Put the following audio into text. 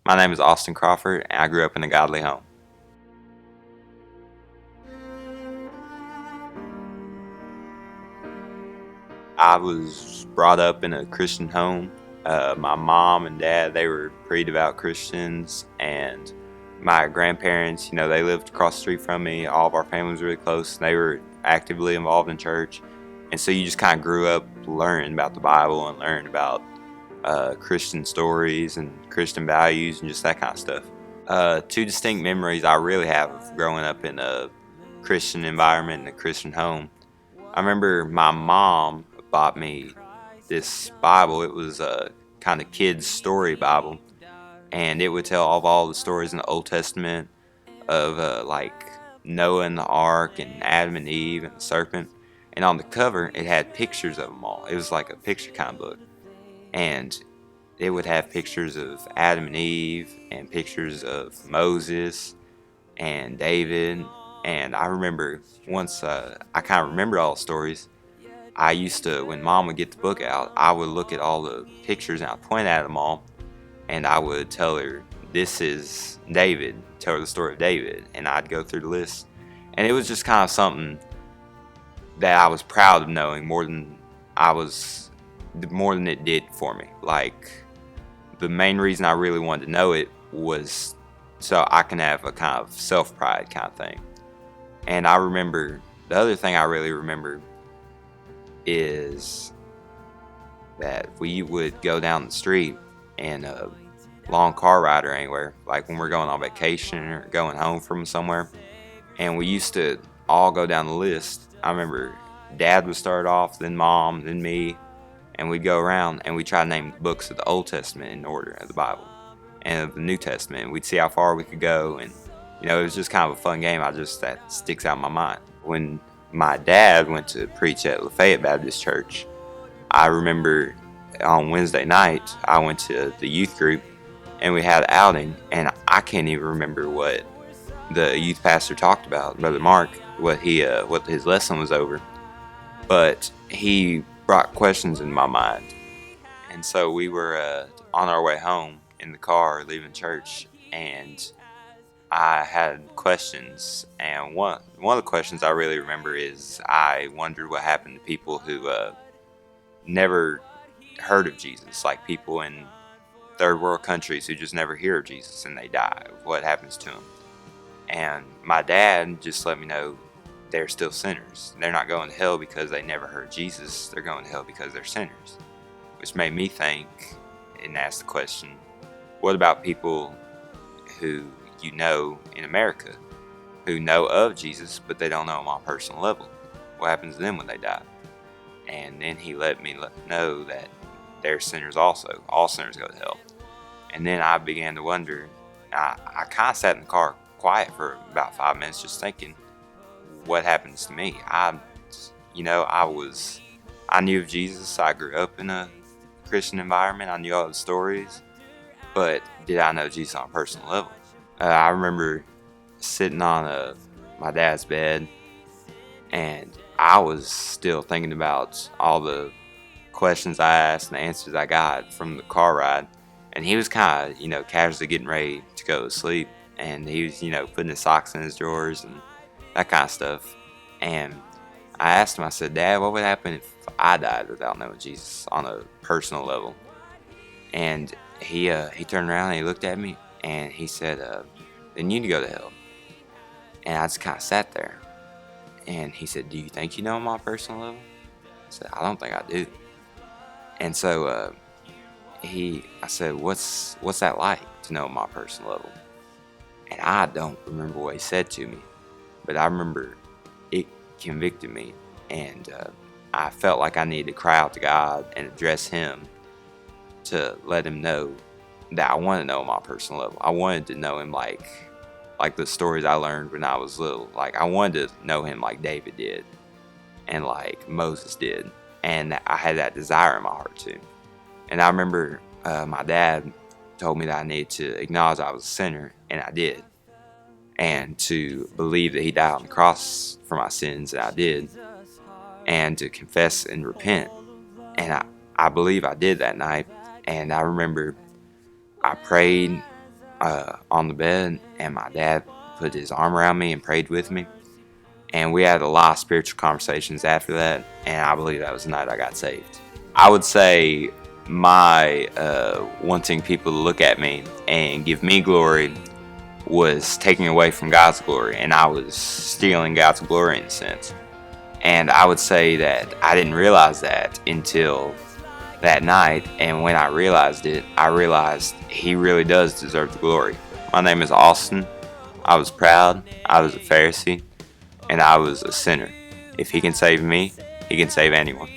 My name is Austin Crawford, and I grew up in a godly home. I was brought up in a Christian home. My mom and dad, they were pretty devout Christians, and my grandparents, they lived across the street from me. All of our family was really close. They were actively involved in church, and so you just kind of grew up learning about the Bible and learning about Christian stories and Christian values and just that kind of stuff. Two distinct memories I really have of growing up in a Christian environment in a Christian home. I remember my mom bought me this Bible. It was a kind of kids story Bible, and it would tell of all the stories in the Old Testament of like Noah and the Ark and Adam and Eve and the serpent. And on the cover, it had pictures of them all. It was like a picture kind of book, and it would have pictures of Adam and Eve and pictures of Moses and David. And I remember once I kind of remember all the stories. I used to, when Mom would get the book out, I would look at all the pictures and I'd point at them all, and I would tell her, "This is David." Tell her the story of David, and I'd go through the list, and it was just kind of something that I was proud of knowing more than it did for me. Like, the main reason I really wanted to know it was so I can have a kind of self-pride kind of thing. And I remember, the other thing I really remember is that we would go down the street in a long car ride or anywhere, like when we're going on vacation or going home from somewhere, and we used to all go down the list. I remember Dad would start off, then Mom, then me, and we'd go around and we'd try to name books of the Old Testament in order of the Bible and of the New Testament. We'd see how far we could go, and it was just kind of a fun game. That sticks out in my mind. When my dad went to preach at Lafayette Baptist Church, I remember on Wednesday night I went to the youth group and we had an outing, and I can't even remember what the youth pastor talked about, Brother Mark, what his lesson was over, but he brought questions in my mind. And so we were on our way home in the car leaving church, and I had questions, and one of the questions I really remember is I wondered what happened to people who never heard of Jesus, like people in third world countries who just never hear of Jesus and they die. What happens to them? And my dad just let me know they're still sinners. They're not going to hell because they never heard Jesus. They're going to hell because they're sinners, which made me think and ask the question, what about people who in America who know of Jesus but they don't know him on a personal level? What happens to them when they die? And then he let me know that they're sinners also. All sinners go to hell. And then I began to wonder. I kind of sat in the car quiet for about 5 minutes just thinking, what happens to me? I knew of Jesus. I grew up in a Christian environment. I knew all the stories. But did I know Jesus on a personal level? I remember sitting on my dad's bed, and I was still thinking about all the questions I asked and the answers I got from the car ride. And he was kind of, casually getting ready to go to sleep. And he was, putting his socks in his drawers and that kind of stuff. And I asked him, I said, "Dad, what would happen if I died without knowing Jesus on a personal level?" And he turned around and he looked at me and he said, "Then you need to go to hell." And I just kind of sat there. And he said, "Do you think you know him on a personal level?" I said, "I don't think I do." And so I said, what's that like to know him on a personal level? And I don't remember what he said to me, but I remember it convicted me, and I felt like I needed to cry out to God and address him to let him know that I wanted to know him on a personal level. I wanted to know him like the stories I learned when I was little. Like, I wanted to know him like David did and like Moses did, and I had that desire in my heart too. And I remember my dad told me that I needed to acknowledge I was a sinner, and I did. And to believe that he died on the cross for my sins, and I did. And to confess and repent. And I believe I did that night. And I remember I prayed, on the bed, and my dad put his arm around me and prayed with me. And we had a lot of spiritual conversations after that, and I believe that was the night I got saved. I would say my wanting people to look at me and give me glory was taking away from God's glory, and I was stealing God's glory in a sense. And I would say that I didn't realize that until that night, and when I realized it, I realized He really does deserve the glory. My name is Austin. I was proud, I was a Pharisee, and I was a sinner. If He can save me, He can save anyone.